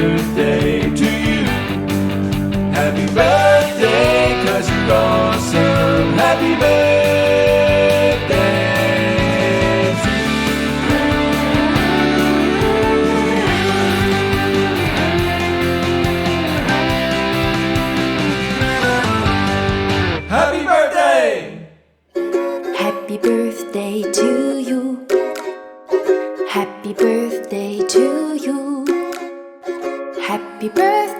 birthday to you. Happy birthday, 'cause you're awesome. Happy birthday to you. Happy birthday! Happy birthday to you. Happy birthday to you. Happy birthday.